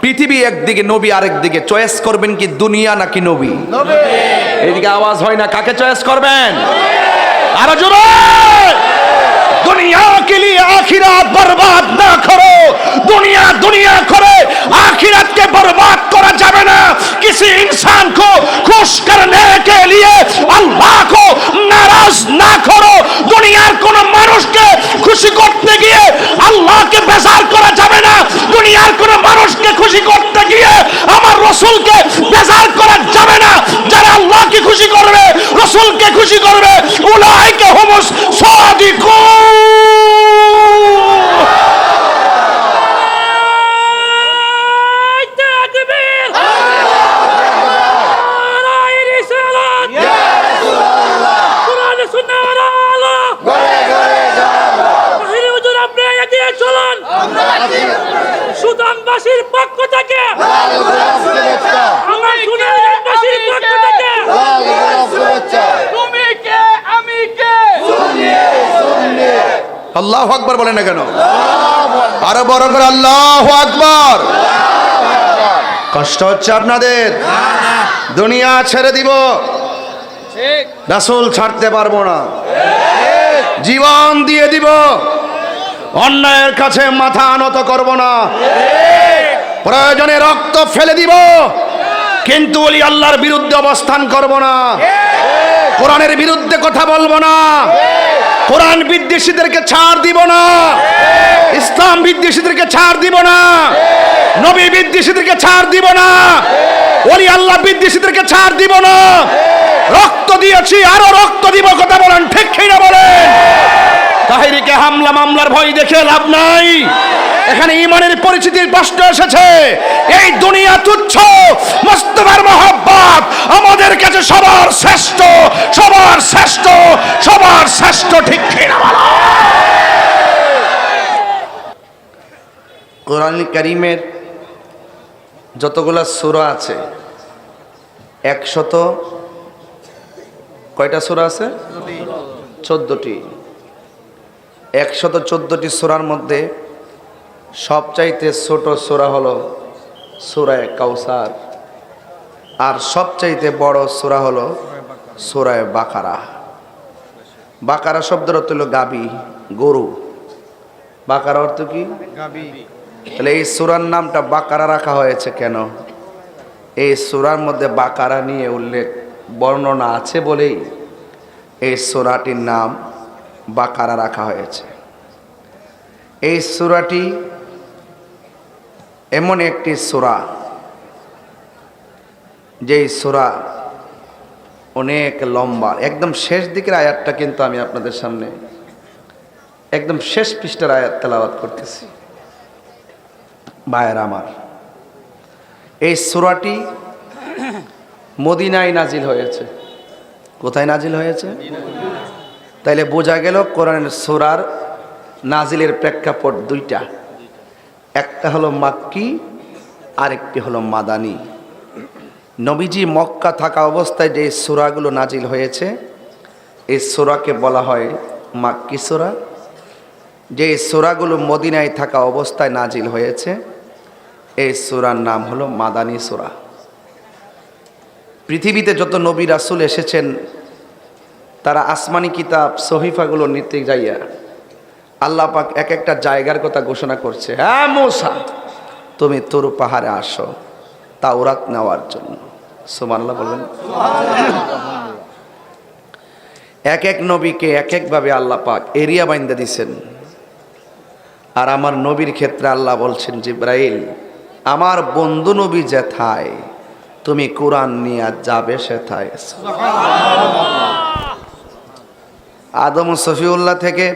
পৃথিবী একদিকে, নবী আরেকদিকে, চয়েস করবেন কি দুনিয়া নাকি নবী? এইদিকে আওয়াজ হয় না, কাকে চয়েস করবেন? আরো জোরে! दुनिया के लिए आखिरत बर्बाद ना करो, दुनिया दुनिया करे आखिरत के बर्बाद करा जावे ना। किसी इंसान को खुश करने के लिए अल्लाह को नाराज ना करो। दुनियार कोनो মানুষকে খুশি করতে গিয়ে আল্লাহকে বেজার করা যাবে না। দুনিয়ার কোনো মানুষকে খুশি করতে গিয়ে আমার রাসূলকে বেজার করা যাবে না। যারা আল্লাহকে খুশি করবে, রাসূলকে খুশি করবে, উলাইকা হুমুস সাদিকুন। সুদানবাসীর পক্ষ থেকে আমার সুদানবাসীর পক্ষ থেকে তুমি কে আমি কে আল্লাহু আকবার বলেন না কেন? আরো বড় করে আল্লাহু আকবার। কষ্ট হচ্ছে আপনাদের? দুনিয়া ছেড়ে দিব, রাসূল ছাড়তে পারবো না। জীবন দিয়ে দিব, অন্যায়ের কাছে মাথা নত করব না। প্রয়োজনে রক্ত ফেলে দিব, কিন্তু ওলি আল্লাহর বিরুদ্ধে অবস্থান করব না। কোরআনের বিরুদ্ধে কথা বলবো না। কোরআন বিদ্বেষীদেরকে ছাড় দিব না। ইসলাম বিদ্বেষীদেরকে ছাড় দিব না। নবী বিদ্বেষীদেরকে ছাড় দিব না। ওলি আল্লাহ বিদ্বেষীদেরকে ছাড় দিব না। রক্ত দিয়েছি, আরো রক্ত দিব। কথা বলেন ঠিক কিনা বলেন? তাহিরিকে হামলা মামলার ভয় দেখে লাভ নাই। এখানে ঈমানের পরিচিতির প্রশ্ন এসেছে। এই দুনিয়া তুচ্ছ, মুস্তাফার মহব্বত আমাদের কাছে সবার শ্রেষ্ঠ, সবার শ্রেষ্ঠ, সবার শ্রেষ্ঠ। ঠিক কিনা বলো? কোরআন কারীমের যতগুলা সূরা আছে, 100 কয়টা সূরা আছে? 14টি। 114টি সূরার মধ্যে সবচাইতে ছোট সূরা হলো সূরা কাউসার, আর সবচাইতে বড় সূরা হলো সূরা বাকারা। বাকারা শব্দের অর্থ হলো গাবি, গরু। বাকারা অর্থ কি? গাবি। তাহলে এই সূরার নামটা বাকারা রাখা হয়েছে কেন? এই সূরার মধ্যে বাকারা নিয়ে উল্লেখ, বর্ণনা আছে বলেই এই সূরাটির নাম বাকারা রাখা হয়েছে। এই সূরাটি এমন একটি সূরা, যেই সূরা অনেক লম্বা। একদম শেষ দিকের আয়াতটা কিন্তু আমি আপনাদের সামনে একদম শেষ পৃষ্ঠার আয়াত তেলাওয়াত করতেছি। ভাইয়েরা আমার, এই সূরাটি মদিনায় নাজিল হয়েছে। কোথায় নাজিল হয়েছে? তাইলে বোঝা গেল কোরআনের সূরার নাজিলের প্রেক্ষাপট দুইটা। একটা হলো মাক্কি, আরেকটি হলো মাদানী। নবীজি মক্কা থাকা অবস্থায় যে সূরাগুলো নাজিল হয়েছে, এই সূরাকে বলা হয় মাক্কি সূরা। যে সূরাগুলো মদিনায় থাকা অবস্থায় নাজিল হয়েছে, এই সূরার নাম হলো মাদানী সূরা। পৃথিবীতে যত নবী রাসূল এসেছেন, তারা আসমানি কিতাব সহিফাগুলো নিতে যাইয়া আল্লাহ পাক এক একটা জায়গার কথা ঘোষণা করছে। হ্যাঁ মূসা, তুমি তুর পাহাড়ে আসো তাওরাত নেওয়ার জন্য। সুবহানাল্লাহ বলবেন। এক এক নবীকে এক একভাবে আল্লাহ পাক এরিয়া বাইন্দা দিছেন। আর আমার নবীর ক্ষেত্রে আল্লাহ বলছেন, জিবরাইল, আমার বন্ধু নবী যেথায় তুমি কোরআন নিয়ে যাবে সেথায়। আদম সফিউল্লাহ থেকে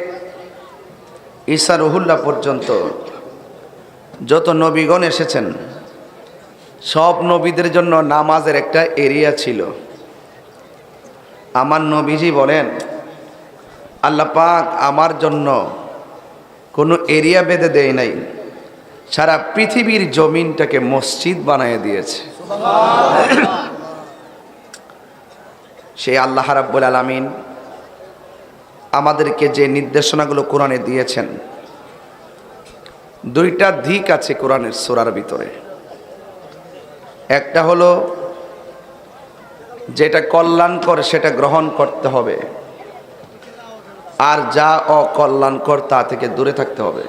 ঈসা রুহুল্লাহ পর্যন্ত যত নবীগণ এসেছেন, সব নবীদের জন্য নামাজের একটা এরিয়া ছিল। আমার নবীজি বলেন, আল্লাহ পাক আমার জন্য কোনো এরিয়া বেঁধে দেয় নাই, সারা পৃথিবীর জমিনটাকে মসজিদ বানিয়ে দিয়েছে। সেই আল্লাহ রাব্বুল আলামিন আমাদেরকে যে নির্দেশনাগুলো কোরআনে দিয়েছেন, দুইটা দিক আছে কোরআনের সূরার ভিতরে। একটা হলো যেটা কল্যাণকর সেটা গ্রহণ করতে হবে, আর যা অকল্যাণকর তা থেকে দূরে থাকতে হবে।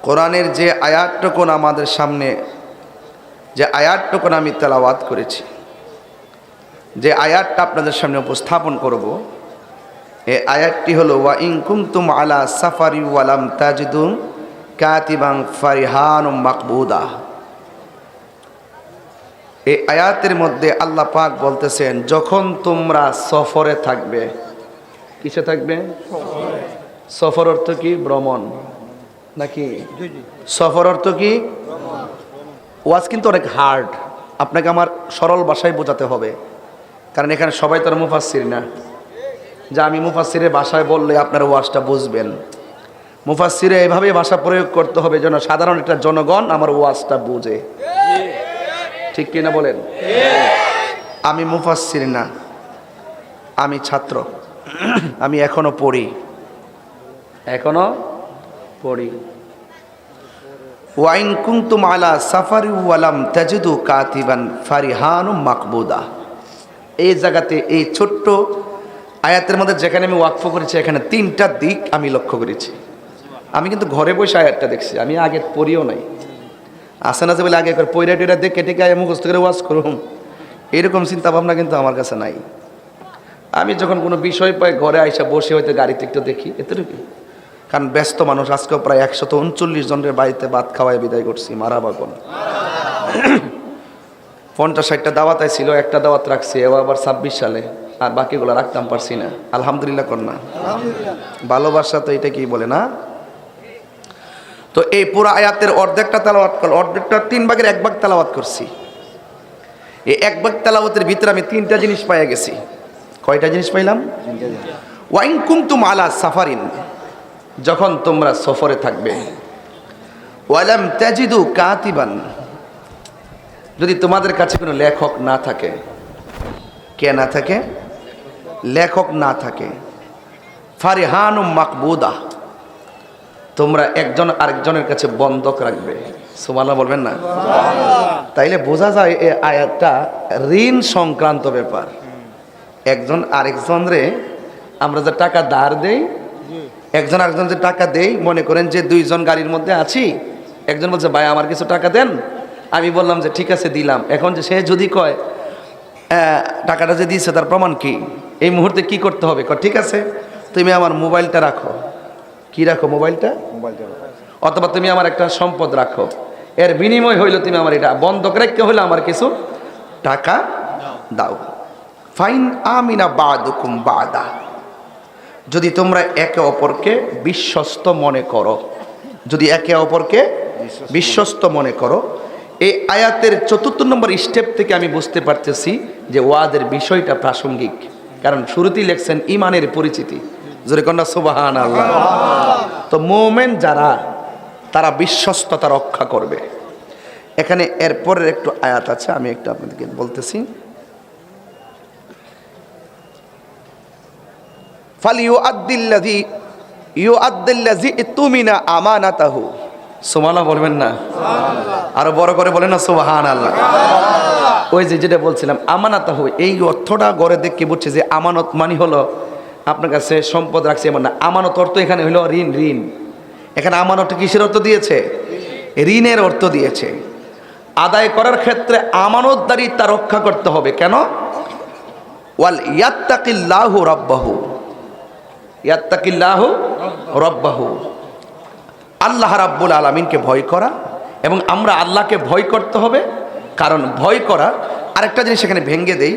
কোরআনের যে আয়াতটুকুন আমাদের সামনে, যে আয়াতটুকুন আমি তেলাওয়াত করেছি, যে আয়াতটা আপনাদের সামনে উপস্থাপন করব, এই আয়াতটি হলো ওয়া ইন কুনতুম আলা সাফারি ওয়া লাম তাজিদু কাতিবান ফারিহানুম মাকবুদা। এই আয়াতের মধ্যে আল্লাহ পাক বলতেছেন, যখন তোমরা সফরে থাকবে। কিসে থাকবে? সফর অর্থ কি? ভ্রমণ নাকি? সফর অর্থ কি? ওয়াজ কিন্তু অনেক হার্ড, আপনাকে আমার সরল ভাষায় বোঝাতে হবে, কারণ এখানে সবাই তো আর মুফাসসির না, যা আমি মুফাসসিরের ভাষায় বললে আপনারা ওয়াজটা বুঝবেন। মুফাসসিরে এভাবে ভাষা প্রয়োগ করতে হবে যেন সাধারণ একটা জনগণ আমার ওয়াজটা বুঝে। ঠিক কিনা বলেন? আমি মুফাসসির না, আমি ছাত্র, আমি এখনো পড়ি। ওয়াইন কুনতুম আলা সাফারি ওয়া লাম তাজিদু কাতিবান ফারিহানুম মাকবুদা। এই জায়গাতে এই ছোট্ট আয়াতের মধ্যে যেখানে আমি ওয়াকফ করেছি, এখানে তিনটা দিক আমি লক্ষ্য করেছি। আমি কিন্তু ঘরে বসে আয়াতটা দেখছি, আমি আগে পড়িও নাই। আসে না যে বলে আগে পয়রা টেরা দিয়ে কেটে গায়ে মুখস্থ করে ওয়াজ করুন, এরকম চিন্তা ভাবনা কিন্তু আমার কাছে নাই। আমি যখন কোনো বিষয় পাই ঘরে আইসা বসে হয়তো গাড়িতে একটু দেখি, এতটুকু। কারণ ব্যস্ত মানুষ, আজকেও প্রায় 139 জনের বাড়িতে ভাত খাওয়ায় বিদায় করছি। মারা বাগন 50-60টা দাওয়াত ছিল, একটা দাওয়াত রাখছি এবার আবার 26 সালে, আর বাকিগুলো রাখতাম পারছি না। আলহামদুলিল্লাহ কন্যা, ভালোবাসা তো এটা কি বলে না। তো এই পুরো আয়াতের অর্ধেকটা তেলাওয়াত করল, অর্ধেকটা 3 ভাগের 1 ভাগ তেলাওয়াত করছি। এই 1 ভাগ তেলাওয়াতের ভিতরে আমি 3টা জিনিস পাইয়া গেছি। কয়টা জিনিস পাইলাম? ওয়াইন কুনতুম আলা সাফারিন, যখন তোমরা সফরে থাকবে। ওয়ালাম তাজিদু কাতিবান, যদি তোমাদের কাছে কোনো লেখক না থাকে। কে না থাকে? লেখক না থাকে। ফারিহানুম মাকবুদা, তোমরা একজন আরেকজনের কাছে বন্ধক রাখবে। সুবহানাল্লাহ বলবেন না? তাইলে বোঝা যায় এই আয়াতটা ঋণ সংক্রান্ত ব্যাপার। একজন আরেকজনরে আমরা যে টাকা ধার দেই, একজন আরেকজন যে টাকা দেই, মনে করেন যে 2 জন গাড়ির মধ্যে আছি, একজন বলছে ভাই আমার কিছু টাকা দেন, আমি বললাম যে ঠিক আছে দিলাম। এখন যে সে যদি কয় টাকাটা যে দিয়েছে তার প্রমাণ কি, এই মুহূর্তে কি করতে হবে? ঠিক আছে তুমি আমার মোবাইলটা রাখো। কি রাখো? মোবাইলটা। অথবা তুমি আমার একটা সম্পদ রাখো, এর বিনিময় হইলো তুমি আমার এটা বন্ধক রাখতে হইলে আমার কিছু টাকা দাও। ফাইন আমিনা বাদুকুম বাদা, যদি তোমরা একে অপরকে বিশ্বস্ত মনে করো, যদি একে অপরকে বিশ্বস্ত মনে করো। এই আয়াতের 4 নম্বর স্টেপ থেকে আমি বুঝতে পারতেছি যে ওয়াদের বিষয়টা প্রাসঙ্গিক, কারণ শুরুতেই লেখছেন ইমানের পরিচিতি। জোরে কন্যা সুবহানাল্লাহ। তো মুমিন যারা, তারা বিশ্বস্ততা রক্ষা করবে। এখানে এরপরের একটু আয়াত আছে, আমি একটু আপনাদেরকে বলতেছি। ফালিউআদ্দিল্লাযী ইতুমিনা আমানাতাহু। সুবহানাল্লাহ বলবেন না? আরো বড় করে বলেন না সুবহানাল্লাহ। ওই যে যেটা বলছিলাম আমানাতাহু, এই অর্থটা গড়ে দেখে বুঝছে যে আমানত মানে হলো আপনার কাছে সম্পদ রাখছে এমন না। আমানত অর্থ এখানে হলো ঋণ। ঋণ এখানে আমানত কিসের অর্থ দিয়েছে? ঋণের অর্থ দিয়েছে। আদায় করার ক্ষেত্রে আমানতদারি তা রক্ষা করতে হবে। কেন? ওয়াল ইয়াত্তাকিল্লাহু রাব্বাহু, ইয়াত্তাকিল্লাহু রাব্বাহু, আল্লাহ রাব্বুল আলামিনকে ভয় করা। এবং আমরা আল্লাহকে ভয় করতে হবে, কারণ ভয় করা আরেকটা জিনিস এখানে ভেঙে দেই।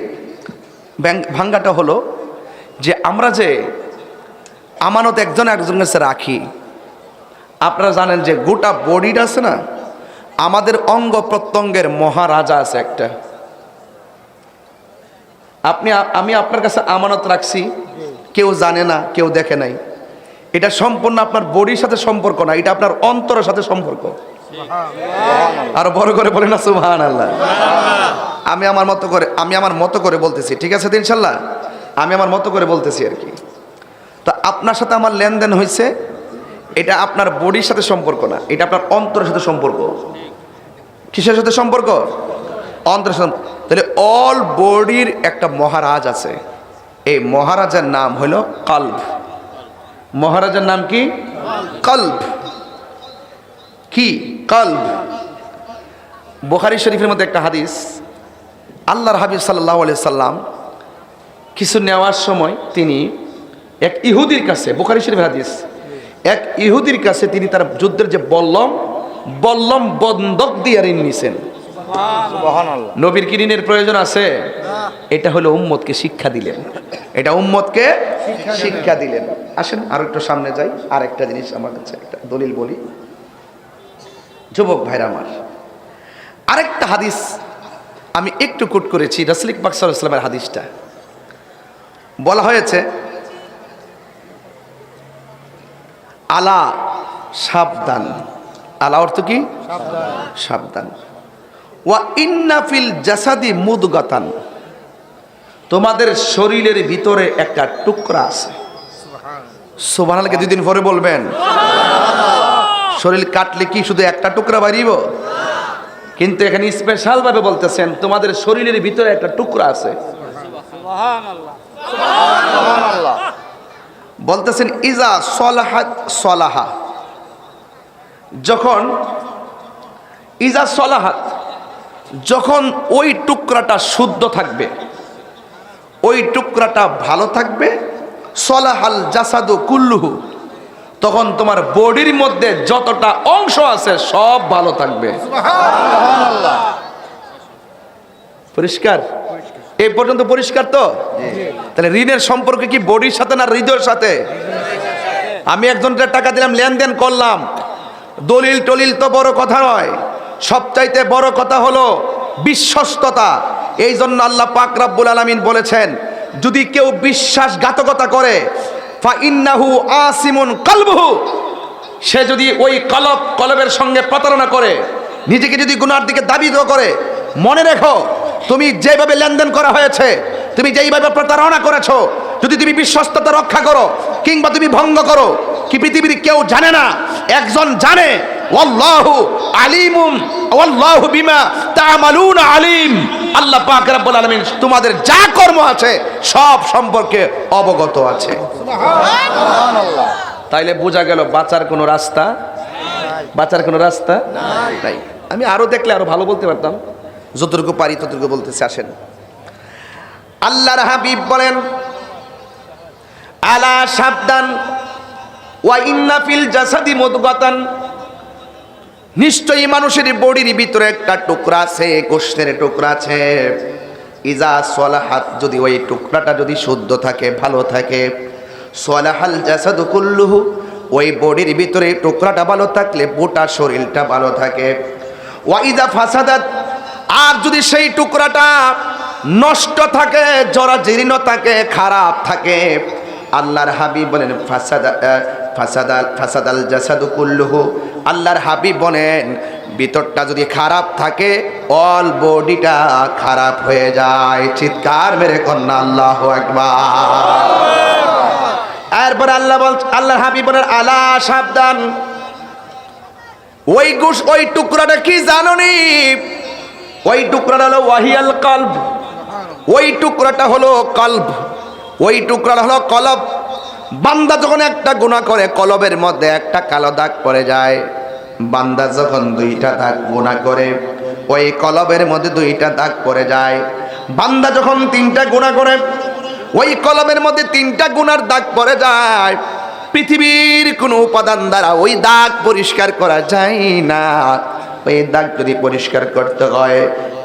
ভাঙ্গাটা হলো যে আমরা যে আমানত একজন একজনের কাছে রাখি, আপনারা জানেন যে গোটা বডিটা আছে না, আমাদের অঙ্গ প্রত্যঙ্গের মহারাজা আছে একটা। আমি আপনার কাছে আমানত রাখছি, কেউ জানে না, কেউ দেখে নাই, এটা সম্পূর্ণ আপনার বডির সাথে সম্পর্ক না, এটা আপনার অন্তরের সাথে সম্পর্ক। আরো বড় করে বলেন না সুবহানাল্লাহ। আমি আমার মতো করে বলতেছি, ঠিক আছে তো ইনশাল্লাহ? আমি আমার মতো করে বলতেছি আর কি। তো আপনার সাথে আমার লেনদেন হয়েছে, এটা আপনার বডির সাথে সম্পর্ক না, এটা আপনার অন্তরের সাথে সম্পর্ক। কিসের সাথে সম্পর্ক? অন্তরের সাথে। তাহলে অল বডির একটা মহারাজ আছে, এই মহারাজের নাম হলো কলব। মহারাজের নাম কি? কলব। কি? কলব। বুখারী শরীফের মধ্যে একটা হাদিস, আল্লাহর হাবিব সাল্লাল্লাহু আলাইহি সাল্লাম কিছু নেওয়ার সময় তিনি এক ইহুদির কাছে, বুখারী শরীফের হাদিস, এক ইহুদির কাছে তিনি তার যুদ্ধের যে বল্লম বন্ধক দিয়ে ঋণ নিছেন। নবীর কি ঋণের প্রয়োজন আছে? এটা হলো উম্মতকে শিক্ষা দিলেন, এটা উম্মতকে শিক্ষা দিলেন। আসেন আর একটু সামনে যাই। আর একটা জিনিস আমার কাছে একটা দলিল বলি, যুবক ভাইরা আমার, আরেকটা হাদিস আমি একটু কোট করেছি, রাসূল পাক সাল্লাল্লাহু আলাইহি ওয়াসাল্লামের হাদিসটা। বলা হয়েছে, আলা, সাবধান। আলা অর্থ কি? সাবধান। ওয়া ইন্না ফিল জাসাদি মুদগাতান, তোমাদের শরীরের ভিতরে একটা টুকরা আছে। সুবহানাল্লাহকে দুই দিন পরে বলবেন। শরীর কাটলে কি শুধু একটা টুকরা বাড়িব? কিন্তু এখানে স্পেশাল ভাবে বলতেছেন তোমাদের শরীরের ভিতরে একটা টুকরা আছে। বলতেছেন ইজা সলাহাত সলাহা, যখন ইজা সলাহাত, যখন ওই টুকরাটা শুদ্ধ থাকবে, ওই টুকরাটা ভালো থাকবে, সলাহাল জাসাদু কুল্লুহু, তখন তোমার বডির মধ্যে যতটা অংশ আছে সব ভালো থাকবে। পরিষ্কার? এই পর্যন্ত পরিষ্কার তো? তাহলে ঋণের সম্পর্ক কি বডির সাথে না হৃদয়ের সাথে? আমি একজনকে টাকা দিলাম, লেনদেন করলাম, দলিল টলিল তো বড় কথা নয়, সবচাইতে বড় কথা হলো বিশ্বস্ততা। এই জন্য আল্লাহ পাক রব্বুল আলামিন বলেছেন, যদি কেউ বিশ্বাসঘাতকতা করে, ফা ইন্নাহু আসিমুন কলবুহু, সে যদি ওই কলবের সঙ্গে প্রতারণা করে, নিজেকে যদি গুনার দিকে দাবিত করে, মনে রেখো তুমি যেভাবে লেনদেন করা হয়েছে, তুমি যেইভাবে প্রতারণা করেছো, যদি তুমি বিশ্বস্ততা রক্ষা করো কিংবা তুমি ভঙ্গ করো, কি পৃথিবীর কেউ জানে না? একজন জানে। ওয়াল্লাহু আলিমুম ওয়াল্লাহু বিমা তা'মালুনা আলিম। আল্লাহ পাক রব্বুল আলামিন তোমাদের যা কর্ম আছে সব সম্পর্কে অবগত আছে। সুবহানাল্লাহ। তাইলে বোঝা গেল বাঁচার কোনো রাস্তা, বাঁচার কোনো রাস্তা নাই। আমি আরো দেখলে আরো ভালো বলতে পারতাম, যতটুকু পারি ততটুকু বলতেছি। আসেন, আল্লাহর হাবিব বলেন, আলা সাবধান, ওয়া ইন্না ফিল জাসাদি মুদগাতান, নিশ্চয়ই মানুষের বডির ভিতরে একটা টুকরা আছে, গোশতের টুকরা আছে। ইজা সলাহাত, যদি ওই টুকরাটা যদি শুদ্ধ থাকে, ভালো থাকে, সলাহাল জাসাদু কুল্লুহু, ওই বডির ভিতরে টুকরাটা ভালো থাকলে গোটা শরীরটা ভালো থাকে। ওয়া ইজা ফাসাদাত, আর যদি সেই টুকরাটা নষ্ট থাকে, জরাজীর্ণ থাকে, খারাপ থাকে, আল্লাহর হাবিব বলেন ফাসাদাল জাসাদু কুল্লুহু, আল্লাহর হাবিব বলেন ভিতরটা যদি খারাপ থাকে অল বডিটা খারাপ হয়ে যায়। চিৎকার মেরে কন্যা আল্লাহু আকবার। এরপর আল্লাহর হাবিব বলেন, আলা সাবধান, ওই টুকরাটা কি জানোনি? ওই টুকরাটা হলো ওয়াহিয়াল কলব, ওই টুকরাটা হলো কলব, ওই টুকরাটা হলো কলব। বান্দা যখন একটা গুনাহ করে কলবের মধ্যে একটা কালো দাগ পড়ে যায়, বান্দা যখন দুইটা দাগ গুনাহ করে ওই কলবের মধ্যে দুইটা দাগ পড়ে যায়, বান্দা যখন তিনটা গুনাহ করে ওই কলবের মধ্যে তিনটা গুনার দাগ পড়ে যায়। পৃথিবীর কোনো উপাদান দ্বারা ওই দাগ পরিষ্কার করা যায় না। ওই দাগ যদি পরিষ্কার করতে হয়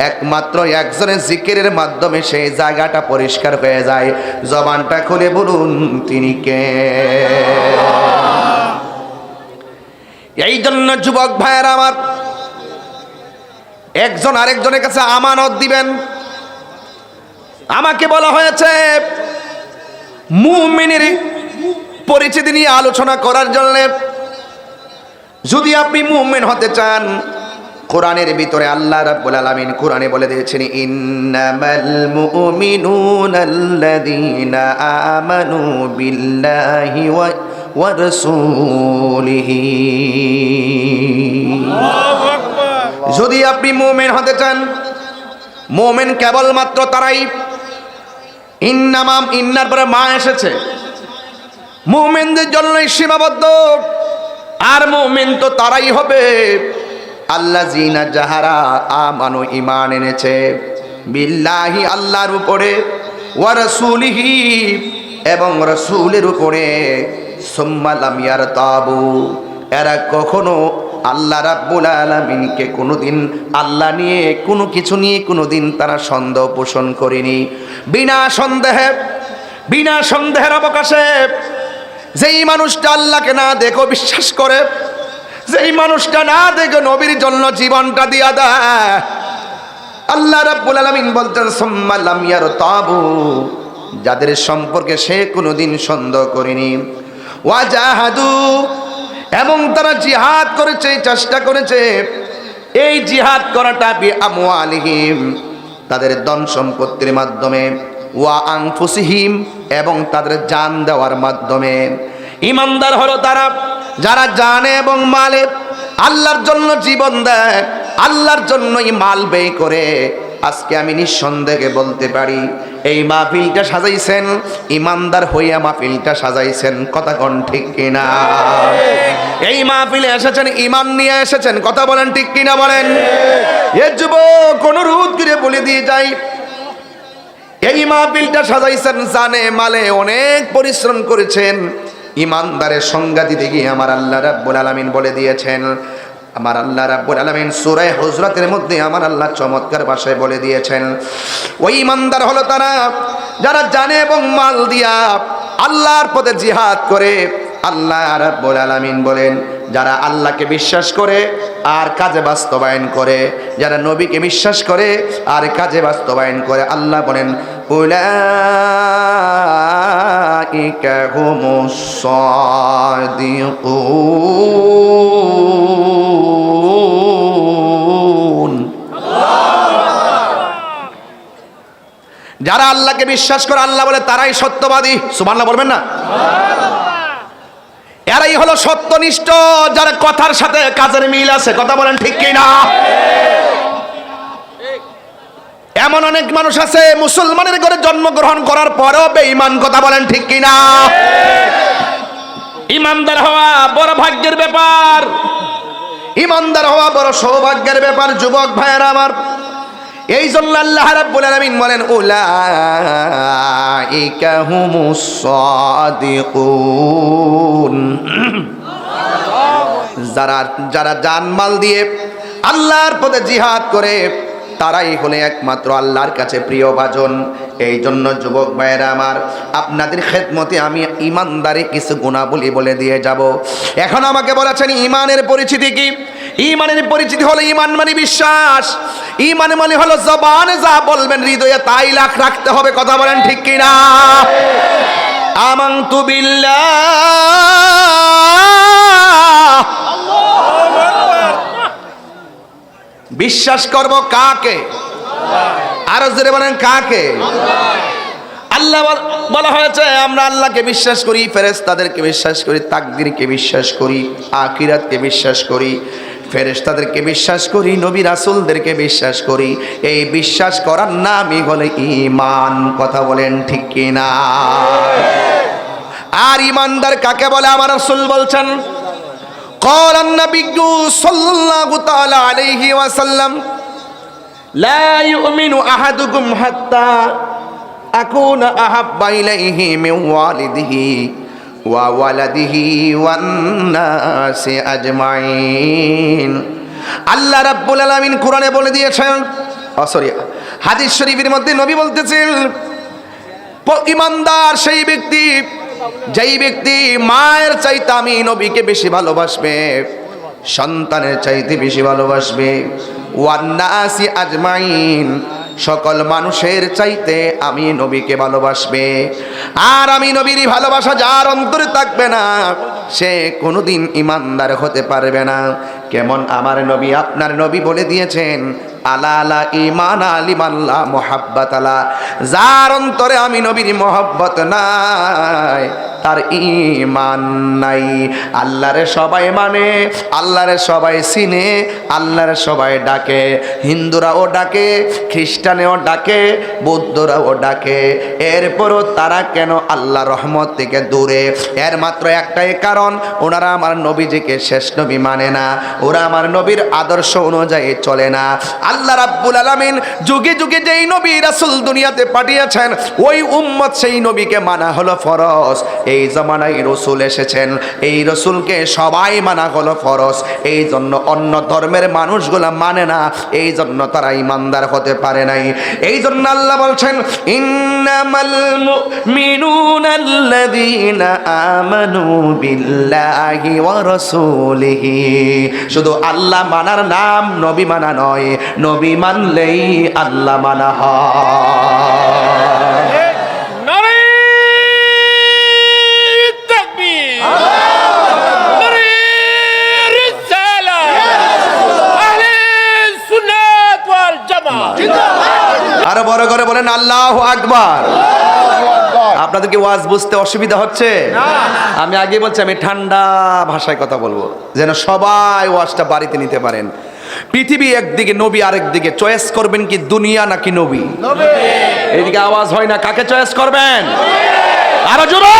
একমাত্র একজনের জিকিরের মাধ্যমে সেই জায়গাটা পরিষ্কার হয়ে যায়। জবানটা খুলে বলুন তিনি কে? এই জন্য যুবক ভাইয়েরা আমার, একজন আরেকজনের কাছে আমানত দিবেন। আমাকে বলা হয়েছে মুমিনের পরিচিতি নিয়ে আলোচনা করার জন্য। যদি আপনি মুমিন হতে চান, কোরআনের ভিতরে আল্লাহ রাব্বুল আলামিন কোরআনে বলে দিয়েছেন, ইন্নামাল মুমিনুনাল্লাযীনা আমানু বিল্লাহি ওয়া রাসূলিহি। আল্লাহু আকবার। যদি আপনি মুমিন হতে চান, মুমিন কেবলমাত্র তারাই, ইন্নার পরে মা এসেছে, মুমিনদের জন্যই সীমাবদ্ধ। আর মুমিন তো তারাই হবে আল্লাযীনা যাহারা আমানু, ঈমান এনেছে, বিল্লাহি আল্লাহর উপরে, ওয়া রাসূলিহি এবং রাসূলের উপরে, সুম্মা লাম ইয়ারতাবু এরা কখনো আল্লাহ রাব্বুল আলামিনকে কোনোদিন আল্লাহ নিয়ে কোনো কিছু নিয়ে কোনোদিন তারা সন্দেহ পোষণ করেনি। বিনা সন্দেহের অবকাশে যেই মানুষটা আল্লাহকে না দেখো বিশ্বাস করে, যেই মানুষটা না দেখো নবীর জন্য জীবনটা দিয়া দেয়, আল্লাহ রাব্বুল আলামিন বলতেন সুম্মা লাম ইয়ারতাবু, যাদের সম্পর্কে সে কোনোদিন সন্দেহ করেনি, ওয়াজাহাদু এবং তারা জিহাদ করেছে, চেষ্টা করেছে। এই জিহাদ করাটা বিআমওয়ালিহিম তাদের ধন সম্পত্তির মাধ্যমে, ওয়া আনফুসিহিম এবং তাদের জান দেওয়ার মাধ্যমে। ঈমানদার হলো তারা যারা জানে এবং মালে আল্লাহর জন্য জীবন দেয়, আল্লাহর জন্যই মাল ব্যয় করে। আজকে আমি নিঃসন্দেহে বলতে পারি এই মাহফিলটা সাজাইছেন ঈমানদার হইয়া, মাহফিলটা সাজাইছেন, কথা কোন ঠিক কিনা? এই মাহফিলে এসেছেন ঈমান নিয়ে এসেছেন, কথা বলেন ঠিক কিনা বলেন? এ যুবক অনুরোধ করে বলে দিয়ে যাই, এই মাহফিলটা সাজাইছেন জানে মালে, অনেক পরিশ্রম করেছেন। ঈমানদারের সংজ্ঞা দিতে গিয়ে আমার আল্লাহ রাব্বুল আলামিন বলে দিয়েছেন, আমার আল্লাহ রাব্বুল আলামিন সূরা হুজরাতের মধ্যে আমার আল্লাহ চমৎকার ভাষায় বলে দিয়েছেন, ওই ঈমানদার হলো তারা যারা জানে এবং মাল দিয়া আল্লাহর পথে জিহাদ করে। আল্লাহ রাব্বুল আলামিন বলেন যারা আল্লাহকে বিশ্বাস করে আর কাজে বাস্তবায়ন করে, যারা নবীকে বিশ্বাস করে আর কাজে বাস্তবায়ন করে, আল্লাহ বলেন উলাইকা হুমুস সাদিকুন। যারা আল্লাহকে বিশ্বাস করে, আল্লাহ বলে তারাই সত্যবাদী। সুবহানাল্লাহ বলবেন না? এরাই হলো সত্যনিষ্ঠ, যারা কথার সাথে কাজের মিল আছে, কথা বলেন ঠিক কিনা? এমন অনেক মানুষ আছে মুসলমানের ঘরে জন্মগ্রহণ করার পরেও বেঈমান, কথা বলেন ঠিক কিনা? ঈমানদার হওয়া বড় ভাগ্যের ব্যাপার, ঈমানদার হওয়া বড় সৌভাগ্যের ব্যাপার। যুবক ভাইয়েরা আমার, এই জন্য আল্লাহ রাব্বুল আলামিন বলেন উলাইকা হুমুস সাদিকুন। যারা জানমাল দিয়ে আল্লাহর পথে জিহাদ করে তারাই হলে একমাত্র আল্লাহর কাছে প্রিয় ভাজন। এই জন্য যুবক ভাইয়েরা আমার, আপনাদের খেদমতে আমি ঈমানদারি কিছু গুণাবলী বলে দিয়ে যাব। এখন আমাকে বলেছেন ঈমানের পরিচিতি কি? ঈমানের পরিচিতি হলো ঈমান মানে বিশ্বাস, ঈমান মানে হলো জবানে যা বলবেন হৃদয়ে তাই রাখতে হবে, কথা বলেন ঠিক কিনা? আমানতু বিল্লাহ, বিশ্বাস করব কাকে? আরো জোরে বলেন কাকে? আল্লাহ বলা হয়েছে আমরা আল্লাহকে বিশ্বাস করি, ফেরেশতাদেরকে বিশ্বাস করি, তাকদীরকে বিশ্বাস করি, আখিরাতকে বিশ্বাস করি, ফেরেশতাদেরকে বিশ্বাস করি, নবী রাসূলদেরকে বিশ্বাস করি। এই বিশ্বাস করার নামই হলো ঈমান, কথা বলেন ঠিক কিনা? আর ঈমানদার কাকে বলে আমার রাসূল বলছেন, قال النبي صلى الله تعالى عليه وسلم لا يؤمن أحدكم حتى أكون أحب إليه من والده وولده والناس أجمعين। আল্লাহ রাব্বুল আলামিন কোরআনে বলে দিয়েছেন, হাদিস শরীফের মধ্যে নবী বলতেছেন ঈমানদার সেই ব্যক্তি যেই ব্যক্তি মায়ের চাইতে আমি নবীকে বেশি ভালোবাসবে, সন্তানের চাইতে বেশি ভালোবাসবে, ওয়ান্নাসি আজমাইন সকল মানুষের চাইতে আমি নবীকে ভালোবাসবে। আর আমি নবীরই ভালোবাসা যার অন্তরে থাকবে না সে কোনোদিন ঈমানদার হতে পারবে না। কেমন আমার নবী, আপনার নবী বলে দিয়েছেন আলা আলা ঈমান আলিমাল্লাহ মুহাব্বাত আলা, যার অন্তরে আমি নবীর মহব্বত নাই তার ঈমান নাই। আল্লাহরে সবাই মানে, আল্লাহরে সবাই চিনে, আল্লাহরে সবাই ডাকে, হিন্দুরাও ডাকে, খ্রিস্টানেও ডাকে, বৌদ্ধরাও ডাকে, এরপরও তারা কেন আল্লাহ রহমত থেকে দূরে? এর মাত্র একটাই কারণ, ওনারা আমার নবীজিকে শেষ নবী মানে না, ওরা আমার নবীর আদর্শ অনুযায়ী চলে না। আল্লাহ রাব্বুল আলামিন যুগে যুগে যেই নবী রাসূল দুনিয়াতে পাঠিয়েছেন, ওই উম্মত সেই নবীকে মানা হলো ফরজ। এই জামানায় রাসূল এসেছেন, এই রাসূলকে সবাই মানা হলো ফরজ। এই জন্য অন্য ধর্মের মানুষগুলা মানে না, এই জন্য তারা ইমানদার হতে পারে নাই। এই জন্য আল্লাহ বলছেন, ইন্নামাল মুমিনুনা আল্লাযীনা আমানু বিল্লাহি ওয়া রাসূলিহি। শুধু আল্লাহ মানার নাম নবী মানা নয়, নবী মানলেই আল্লাহ মানা হয়। নারে তাকবীর, নারে রিসালাত, আহলে সুন্নাত ওয়াল জামাত। আরো বড় করে বলেন আল্লাহু আকবার। আপনাদের কি ওয়াজ বুঝতে অসুবিধা হচ্ছে? আমি আগে বলছি, আমি ঠান্ডা ভাষায় কথা বলবো যেন সবাই ওয়াজটা বাড়িতে নিতে পারেন। পৃথিবী একদিকে, নবী আরেকদিকে, চয়েস করবেন কি দুনিয়া নাকি নবী? এইদিকে আওয়াজ হয় না, কাকে চয়েস করবেন? আরো জোরে।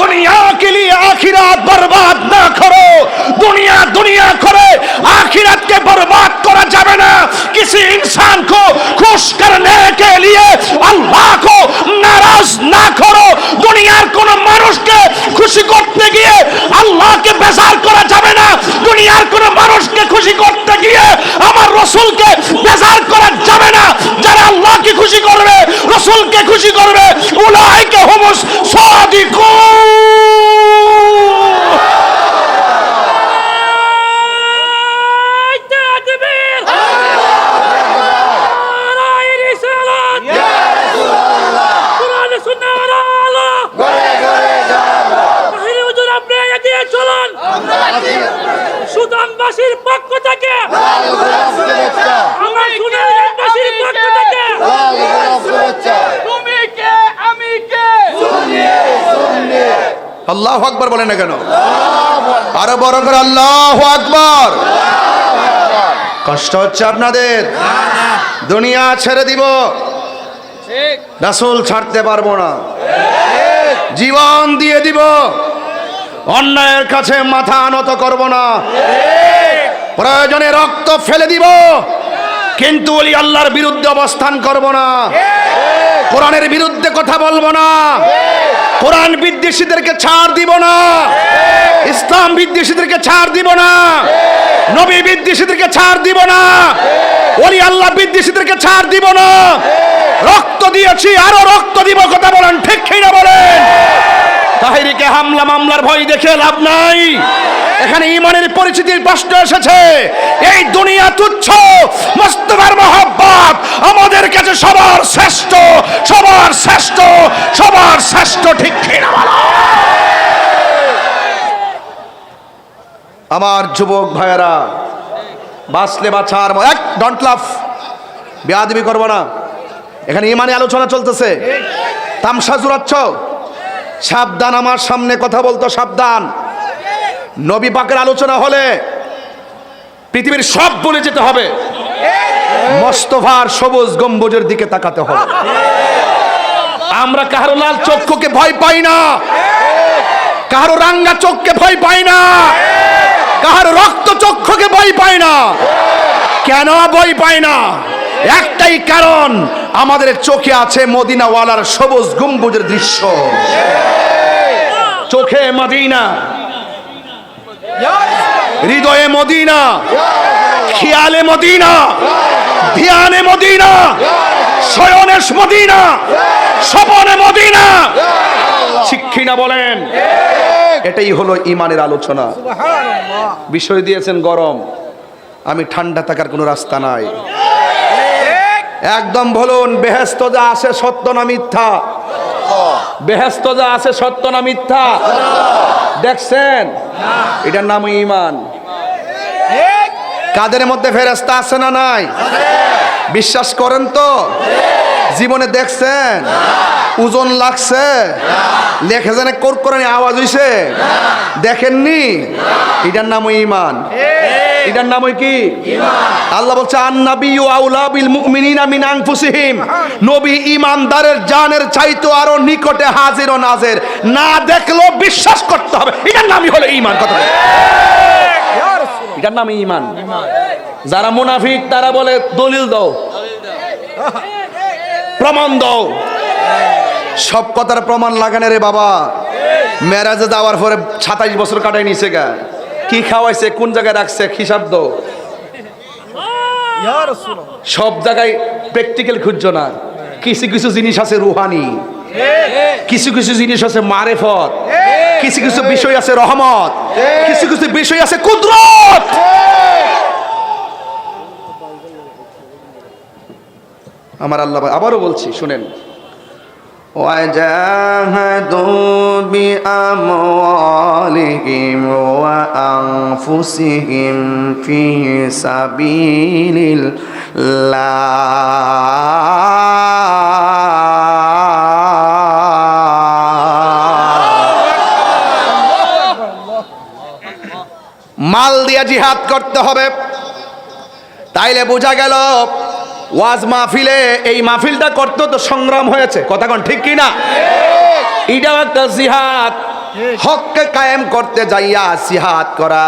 दुनिया के लिए आखिरत बर्बाद ना करो, दुनिया दुनिया करे, आखिरत के बर्बाद करा जावे ना। किसी इंसान को खुश करने के लिए अल्लाह को नाराज ना करो। दुनियार कोनो মানুষকে খুশি করতে গিয়ে আল্লাহকে বেজার করা যাবে না। দুনিয়ার কোনো মানুষকে খুশি করতে গিয়ে আমার রাসূলকে বেজার করা যাবে না। যারা আল্লাহকে খুশি করবে, রাসূলকে খুশি করবে, উলাইকা হুমুস সাদিকুন। সুদানবাসীর পক্ষ থেকে, আমার সুদানবাসীর পক্ষ থেকে, তুমি কে আমি কে? আল্লাহু আকবার বলেন না কেন? আরো বড় করে আল্লাহু আকবার। কষ্ট হচ্ছে আপনাদের? দুনিয়া ছেড়ে দিব, রাসূল ছাড়তে পারবো না, জীবন দিয়ে দিব, অন্যায়ের কাছে মাথা নত করব না, প্রয়োজনে রক্ত ফেলে দিব, কিন্তু ওলি আল্লাহর বিরুদ্ধে অবস্থান করব না, কোরআনের বিরুদ্ধে কথা বলবো না, কোরআন বিদ্বেষীদেরকে ছাড় দিব না, ইসলাম বিদ্বেষীদেরকে ছাড় দিব না, নবী বিদ্বেষীদেরকে ছাড় দিব না, ওলি আল্লাহ বিদ্বেষীদেরকে ছাড় দিব না। রক্ত দিয়েছি, আরো রক্ত দিব। কথা বলেন ঠিক কিনা বলেন? তাহিরিকে হামলা মামলার ভয় দেখে লাভ নাই। এখানে ঈমানের পরিচিতির প্রশ্ন এসেছে। এই দুনিয়া তুচ্ছ, মুস্তাফার মহব্বত আমাদের কাছে সবার শ্রেষ্ঠ, সবার শ্রেষ্ঠ, সবার শ্রেষ্ঠ। ঠিক কিনা বলো? আমার যুবক ভাইয়েরা, বাঁচলে বাঁচার এক ডন্ট লাফ, বেয়াদবি করবো না। এখানে ঈমানি আলোচনা চলতেছে, তামসা জুড়াচ্ছ, সাবধান। আমার সামনে কথা বলতো সাবধান। নবী পাকের আলোচনা হলে পৃথিবীর সব বলে যেতে হবে, মোস্তফার সবুজ গম্বুজের দিকে তাকাতে হবে। আমরা কারো লাল চক্ষুকে ভয় পাই না, কারো রাঙ্গা চোখকে ভয় পাই না, কারো রক্ত চক্ষুকে ভয় পাই না। কেন ভয় পাই না? একটাই কারণ, আমাদের চোখে আছে মদিনাওয়ালার সবুজ গম্বুজের দৃশ্য। চোখে মদিনা, হৃদয়ে মদিনা, খেয়ালে মদিনা, ধ্যানে মদিনা, শয়নে মদিনা, স্বপনে মদিনা। ঠিক কিনা বলেন? এটাই হলো ঈমানের আলোচনা। বিষয় দিয়েছেন গরম, আমি ঠান্ডা থাকার কোনো রাস্তা নাই। একদম বলুন, বেহেশত যা আছে সত্য না মিথ্যা? বেহেশত যা আছে সত্য না মিথ্যা? দেখছেন? এটার নাম ঈমান। কাদের মধ্যে ফেরেশতা আছে না নাই? বিশ্বাস করেন তো? জীবনে দেখছেন? ওজন লাগছে? লেখে জানে কোরকরানি আওয়াজ হইছে? দেখেননি? এটার নাম ঈমান। এটার নাম কি? আল্লাহ বলছে আন-নাবিয়্যু আউলা বিল মুমিনিনা মিন আনফুসিহিম। নবী ঈমানদারের জানের চাইতে আরো নিকটে হাজির ও নাজির। না দেখলেও বিশ্বাস করতে হবে, এটার নামই হলো ঈমান। কথা বলে এটার নামই ঈমান। যারা মুনাফিক তারা বলে দলিল দাও, প্রমাণ দাও। সব কথার প্রমাণ লাগানে রে বাবা। মেরাজে যাওয়ার পরে 27 বছর কাটাই নিছে গা, কি খাওয়াইছে, কোন জায়গায় রাখছে, হিসাব দাও। সব জায়গায় প্র্যাকটিক্যাল খুঁজছো না। কিছু কিছু জিনিস আছে রুহানি, কিছু কিছু জিনিস আছে মারেফত, কিছু কিছু বিষয় আছে রহমত, কিছু কিছু বিষয় আছে কুদরত। আমার আল্লাহ আবারও বলছি শুনেন, وَجَاهَدُوا بِأَمْوَالِهِمْ وَأَنفُسِهِمْ فِي سَبِيلِ মাল দিয়া জিহাদ করতে হবে। তাইলে বোঝা গেল ওয়াজ মাহফিলে, এই মাহফিলটা করতে তো সংগ্রাম হয়েছে। কথা কোন ঠিক কি না? এটাও একটা জিহাদ। হককে কায়েম করতে যাইয়া জিহাদ করা,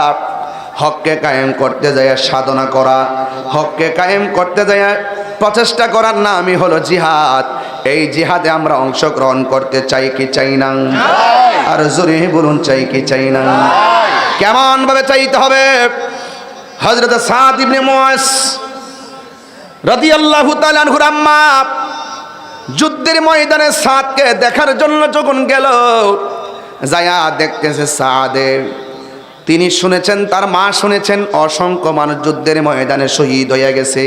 হককে কায়েম করতে যাইয়া সাধনা করা, হককে কায়েম করতে যাইয়া প্রচেষ্টা করার নামই হলো জিহাদ। এই জিহাদে আমরা অংশগ্রহণ করতে চাই কি চাই না? আর জোরে বলুন, চাই কি চাই না? কেমন ভাবে চাইতে হবে? হযরত সাদ ইবনে মুআজ রাদিয়াল্লাহু তাআলা আনহুর আম্মা যুদ্ধের ময়দানে সাদকে দেখার জন্য যখন গেল, যায়া দেখতেছে সাদে, তিনি শুনেছেন, তার মা শুনেছেন অসংখ্য মানুষ যুদ্ধের ময়দানে শহীদ হয়ে গেছে।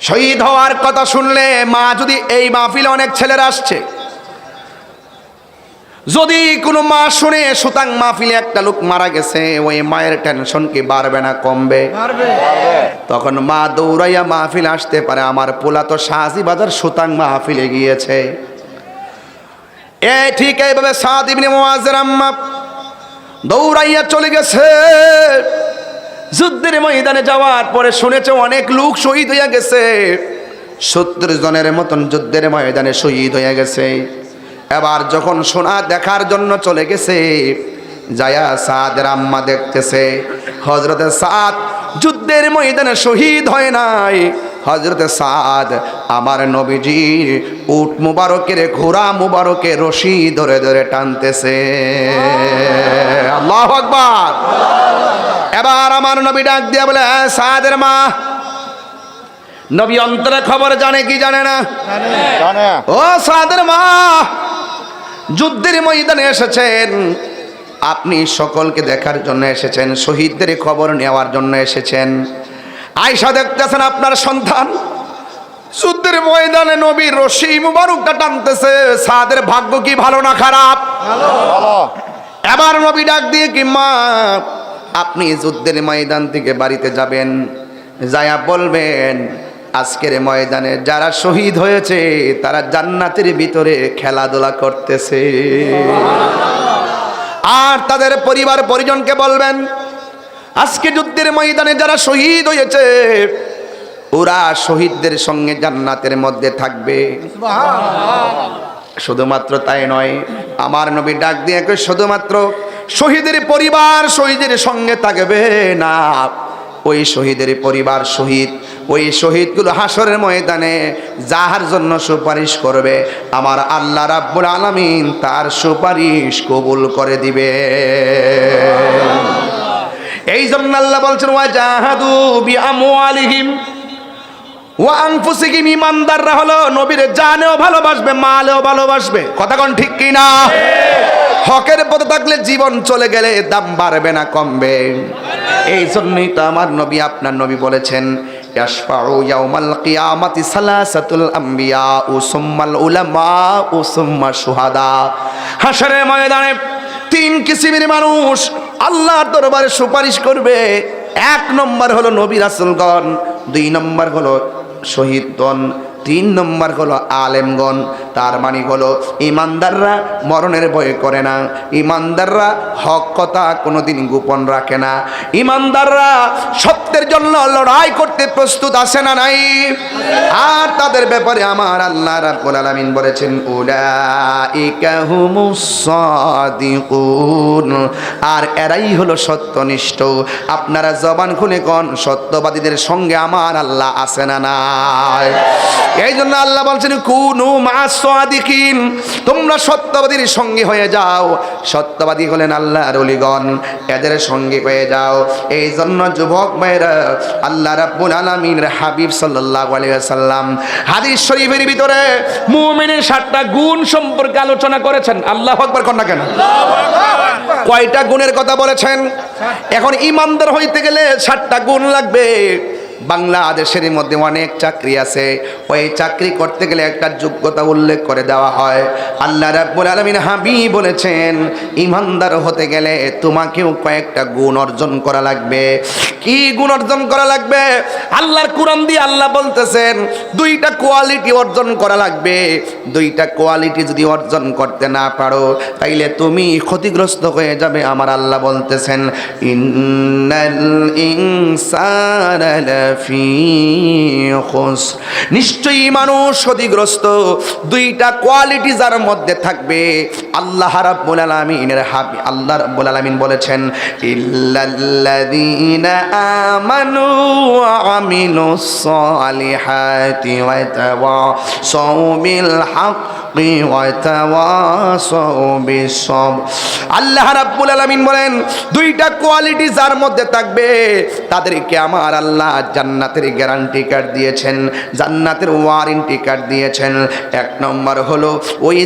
শহীদ হওয়ার কথা শুনলে মা, যদি এই মাহফিলে অনেক ছেলেরা আসছে, যদি কোনো মা শুনে সুতাং মাহফিলে একটা লোক মারা গেছে, ওই মায়ের টেনশন কি বাড়বে না কমবে? তখন মা দৌড়াইয়া মাহফিল আসতে পারে, আমার পোলা তো শাহজি বাজার সুতাং মাহফিলে গিয়েছে। ঠিক এইভাবে সাদ ইবনে মুআজের আম্মা দৌড়াইয়া চলে গেছে। যুদ্ধের ময়দানে যাওয়ার পরে শুনেছে অনেক লোক শহীদ হইয়া গেছে, 70 জনের মতন যুদ্ধের ময়দানে শহীদ হইয়া গেছে। এবার যখন সোনা দেখার জন্য চলে গেছে, যায়া সাদের আম্মা দেখতেছে হযরতে সাদ যুদ্ধের ময়দানে শহীদ হয় নাই, হযরতে সাদ আমার নবীজির উট মুবারকের, ঘোড়া মুবারকের রশি ধরে ধরে টানতেছে। আল্লাহু আকবার। এবার আমার নবী ডাক দিয়া বলে, সাদের মা। নবী অন্তরে খবর জানে কি জানে না? জানে। ও সাদের মা, যুদ্ধের ময়দানে এসেছেন, আপনি সকলকে দেখার জন্য এসেছেন, শহীদদের খবর নেওয়ার জন্য এসেছেন। আয়েশা দেখতেছেন আপনার সন্তান যুদ্ধের ময়দানে নবীর রশি মুবারকটা টানতেছে। সাদের ভাগ্য কি ভালো না খারাপ? ভালো। এবার নবী ডাক দিয়ে, কি মা, আপনি যুদ্ধের ময়দান থেকে বাড়িতে যাবেন, যায়া বলবেন আজকের ময়দানে যারা শহীদ হয়েছে তারা জান্নাতের ভিতরে খেলাধুলা করতেছে। আর তাদের পরিবার পরিজনকে বলবেন আজকে যুদ্ধের ময়দানে যারা শহীদ হয়েছে ওরা শহীদদের সঙ্গে জান্নাতের মধ্যে থাকবে। শুধুমাত্র তাই নয়, আমার নবী ডাক দিয়ে কই, শুধুমাত্র শহীদের পরিবার শহীদের সঙ্গে থাকবে না, ওই শহীদের পরিবার শহীদ, ওই শহীদগুলো হাসরের ময়দানে যাহার জন্য সুপারিশ করবে আমার আল্লাহ রাব্বুল আলামিন তার সুপারিশ কবুল করে দিবে। এই জন্য আল্লাহ বলছেন, ওয়া জাহাদু বিআমওয়ালিহিম ওয়া আনফুসিহিম। ঈমানদাররা হলো নবীর জানেও ভালোবাসবে, মালেও ভালোবাসবে। কথা কোন ঠিক কি না? হকের পথে থাকলে জীবন চলে গেলে দাম বাড়বে না কমবে। এই জন্যই তো আমার নবী, আপনার নবী বলেছেন, ইয়াশফাউ ইয়াউমাল কিয়ামাতি সালাসাতুল আম্বিয়া ও সুম্মাল উলামা ও সুম্মা শুহাদা। হাশরের ময়দানে 3 কিসিমের মানুষ আল্লাহর দরবারে সুপারিশ করবে। 1 নম্বর হলো নবী রাসূলগণ, 2 নম্বর হলো শহীদগণ, তিন নম্বর হলো আলেমগণ। তার মানে হলো ইমানদাররা মরণের ভয় করে না, ইমানদাররা হক কথা কোনোদিন গোপন রাখে না, ইমানদাররা সত্যের জন্য লড়াই করতে প্রস্তুত আছে না নাই? আর তাদের ব্যাপারে আমার আল্লাহ রাব্বুল আলামিন বলেছেন উলাইকা হুমুস সাদিকুন, আর এরাই হলো সত্যনিষ্ঠ। আপনারা জবান খুলে কোন সত্যবাদীদের সঙ্গে আমার আল্লাহ আছে না নাই? এই জন্য আল্লাহ বলছেন কুনু মা'আস সাদিকিন, তোমরা সত্যবাদীর সঙ্গে হয়ে যাও। সত্যবাদী হলেন আল্লাহর ওলিগণ, এদের সঙ্গে হয়ে যাও। এই জন্য যুবক ভাইরা আল্লাহ রাব্বুল আলামিনের হাবিব সাল্লাল্লাহু আলাইহি ওয়াসাল্লাম হাদিস শরীফের ভিতরে মুমিনের 7টা গুণ সম্পর্কে আলোচনা করেছেন। আল্লাহু আকবার কন্যা কেন? কয়টা গুণের কথা বলেছেন? এখন ইমানদার হইতে গেলে 7টা গুণ লাগবে। বাংলাদেশের মধ্যে অনেক চাকরি আছে, ওই চাকরি করতে গেলে একটা যোগ্যতা উল্লেখ করে দেওয়া হয়। আল্লাহ রাব্বুল আলামিন হাবিব বলেছেন ইমানদার হতে গেলে তোমাকেও কয়েকটা গুণ অর্জন করা লাগবে। কি গুণ অর্জন করা লাগবে? আল্লাহর কোরআন দিয়ে আল্লাহ বলতেছেন 2টা কোয়ালিটি অর্জন করা লাগবে। 2টা কোয়ালিটি যদি অর্জন করতে না পারো তাইলে তুমি ক্ষতিগ্রস্ত হয়ে যাবে। আমার আল্লাহ বলতেছেন ইন্নাল ইনসানা লাফি খুসর, নিশ্চয়ই মানুষ ক্ষতিগ্রস্ত। 2টা কোয়ালিটি যার মধ্যে থাকবে আল্লাহ রাব্বুল আলামিনের হাবিব আল্লাহ রাব্বুল আলামিন বলেছেন ইল্লাল্লাযীনা আমানু ওয়া আমিলুস সালিহাতি ওয়া তাওয়াসাউ বিল হাক্কি ওয়া তাওয়াসাউ বিস সবর। আল্লাহ রাব্বুল আলামিন বলেন 2টা কোয়ালিটি যার মধ্যে থাকবে তাদেরকে আমার আল্লাহ জান্নাতের গ্যারান্টি কার্ড দিয়েছেন, জান্নাতের ওয়ারেন্টি কার্ড দিয়েছেন। 1 নম্বর হলো ওই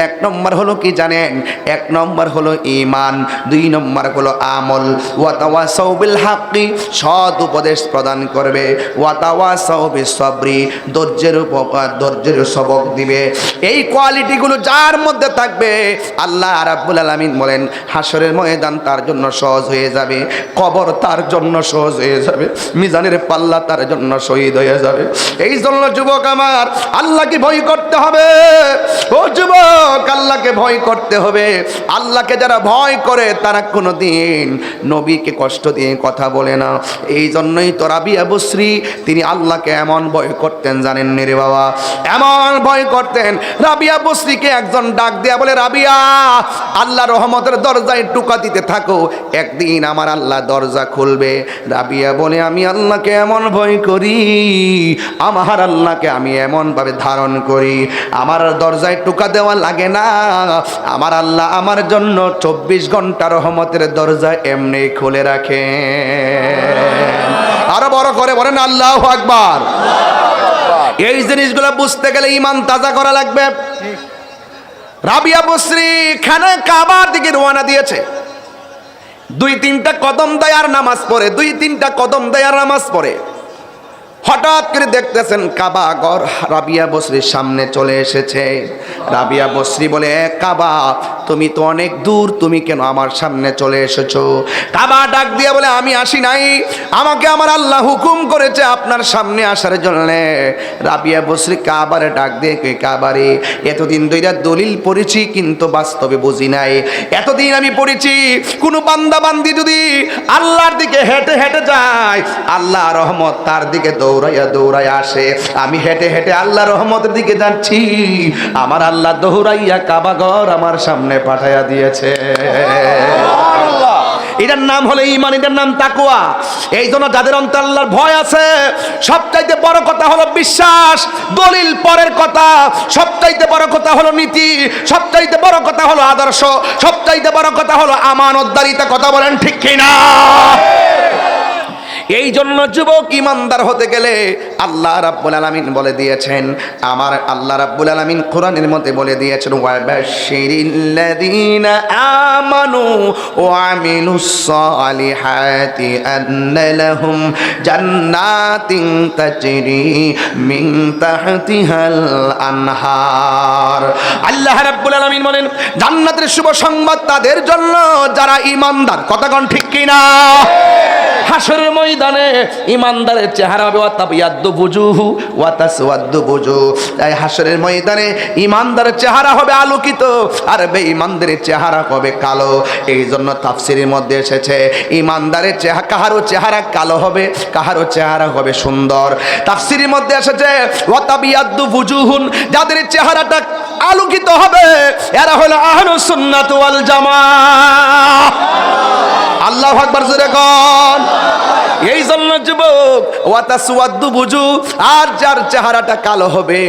1 নম্বর হলো কি জানেন? 1 নম্বর হলো ঈমান, 2 নম্বর হলো আমল। ওয়া তাওয়াসাউ বিল হাক্কি, সৎ উপদেশ প্রদান করবে। ওয়া তাওয়াসাউ বিস সবরি, ধৈর্যের সবক দিবে। এই কোয়ালিটিগুলো যার মধ্যে থাকবে আল্লাহ রাব্বুল আলামিন বলেন হাসরের ময়দান তার জন্য সহজ হয়ে যাবে, কবর তার জন্য সহজ হয়ে যাবে, মিজানের পাল্লা তার জন্য শহীদ হয়ে যাবে। এই জন্য যুবক আমার আল্লাহকে ভয় করতে হবে। ও যুবক, আল্লাহকে ভয় করতে হবে। আল্লাহকে যারা ভয় করে তারা কোনোদিন নবীকে কষ্ট দিয়ে কথা বলে না। এই জন্যই তো রাবিয়া বসরি তিনি আল্লাহকে এমন ভয় করতেন জানেন রে বাবা, এমন ভয় করতেন। রাবিয়া বসরিকে একজন ডাক দেয়া বলে রাবিয়া আল্লাহ রহমতের দরজায় টুকা দিতে থাকো, একদিন আমার আল্লাহ দরজা খুলবে। রাবিয়া বলে আমি আল্লাহকে এমন ভয় করি, আমার আল্লাহকে আমি এমন ভাবে ধারণ করি, আমার দরজায় টুকা দেওয়া লাগে না। আমার আল্লাহ আমার জন্য 24 ঘন্টা রহমতের দরজা এমনি খুলে রাখে। আরো বড় করে বলেন আল্লাহু আকবার। এই জিনিসগুলো বুঝতে গেলে ঈমান তাজা করা লাগবে। রাবিয়া বসরি খানা কাবার দিকে রওনা দিয়েছে। 2-3টা কদম দেয় আর নামাজ পড়ে, 2-3টা কদম দেয় আর নামাজ পড়ে। হঠাৎ করে দেখতেছেন কাবা ঘর রাবিয়া বসরির সামনে চলে এসেছে। রাবিয়া বসরি বলে কাবা তুমি তো অনেক দূর, তুমি কেন আমার সামনে চলে এসেছো? কাবা ডাক দিয়ে বলে আমি আসি নাই, আমাকে আমার আল্লাহ হুকুম করেছে আপনার সামনে আসার জন্য। রাবিয়া বসরি কাবারে ডাক দিয়ে কই কাবারে এতদিন ধইরা দলিল পড়েছি কিন্তু বাস্তবে বুঝি নাই। এতদিন আমি পড়েছি কোনো বান্দা বান্দি যদি আল্লাহর দিকে হেঁটে হেঁটে যায় আল্লাহ রহমত তার দিকে দৌড়াইয়া দৌড়াইয়া আসে। আমি হেঁটে হেঁটে আল্লাহ রহমতের দিকে যাচ্ছি, আমার আল্লাহ দৌড়াইয়া কাবা ঘর আমার সামনে পাঠাইয়া দিয়েছে। এটার নাম হলো ঈমান, এটার নাম তাকওয়া। এই জন্য যাদের অন্তরে আল্লাহর ভয় আছে সবচাইতে বড় কথা হলো বিশ্বাস, দলিল পরের কথা। সবচাইতে বড় কথা হলো নীতি, সবচাইতে বড় কথা হলো আদর্শ, সবচাইতে বড় কথা হলো আমানতদারিতা। কথা বলেন ঠিক কিনা? এই জন্য যুবক ইমানদার হতে গেলে আল্লাহ রাব্বুল আলামিন বলে দিয়েছেন, আমার আল্লাহ রাব্বুল আলামিন কোরআনের মধ্যে বলে দিয়েছেন ওয়াবাশশিরিল্লাযীনা আমানু ওয়া আমিলুস সালিহাতি আন্না লাহুম জান্নাতিন তাজরি মিন তাহতিহাল আনহার। আল্লাহ রাব্বুল আলামিন বলেন জান্নাতের শুভ সংবাদ তাদের জন্য যারা ইমানদার। কথা কোন ঠিক কিনা? হাসরের ময়দানে ইমানদারের চেহারা হবে ওয়াতাবিয়াদ্দু বুজুহু ওয়া তাসওয়াদ্দু বুজুহ। তাই হাসরের ময়দানে ইমানদারের চেহারা হবে আলোকিত আর বেঈমানদের চেহারা হবে কালো। এই জন্য তাফসীরের মধ্যে এসেছে ইমানদারের চেহারা, কাহারও চেহারা কালো হবে, কাহারও চেহারা হবে সুন্দর। তাফসীরের মধ্যে এসেছে ওয়াতাবিয়াদ্দু বুজুহুন, যাদের চেহারাটা আলোকিত হবে এরা হলো আহলুস সুন্নাত ওয়াল জামাআহ। আল্লাহু আকবার জোরে কোন। এই জন্য যুবক ওয়া তাসওয়াদ্দু বুজু, আর যার চেহারাটা কালো হবে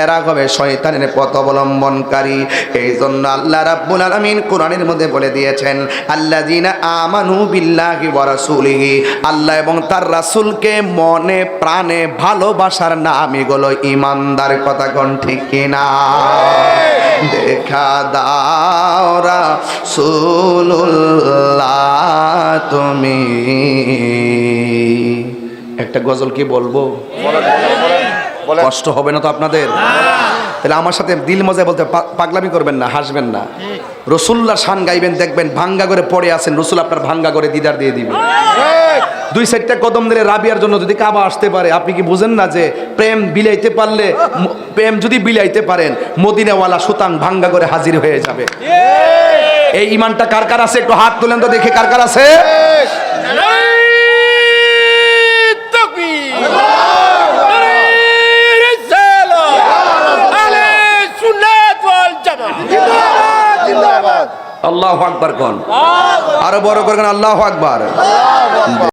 এরা হবে শয়তানের পথ অবলম্বনকারী। এই জন্য আল্লাহ রাব্বুল আলামিন কোরআনের মধ্যে বলে দিয়েছেন আল্লাযিনা আমানু বিল্লাহি ওয়া রাসূলিহি, আল্লাহ এবং তার রাসূলকে মনে প্রাণে ভালোবাসার নামই হলো ঈমানদার। কথা কোন ঠিক কিনা? দেখা দাও রাসূলুল্লাহ তুমি। একটা গজল কি বলবো? কষ্ট হবে না তো আপনাদের? তাহলে আমার সাথে দিল মজায় বলতে পাগলামি করবেন না, হাসবেন না। রসুল্লাহ শান গাইবেন, দেখবেন ভাঙ্গা করে পড়ে আছেন, রসুল আপনার ভাঙ্গা করে দিদার দিয়ে দিবে। দুই সাইডটা কদম দিলে রাবিয়ার জন্য যদি কাবা আসতে পারে, আপনি কি বুঝেন না যে প্রেম বিলাইতে পারলে, প্রেম যদি বিলাইতে পারেন মদিনাওয়ালা সুতান ভাঙ্গা করে হাজির হয়ে যাবে। এই ইমানটা কার কার আছে একটু হাত তুলেন তো দেখে কার কার আছে। আল্লাহু আকবার কোন, আরো বড় করে আল্লাহু আকবার।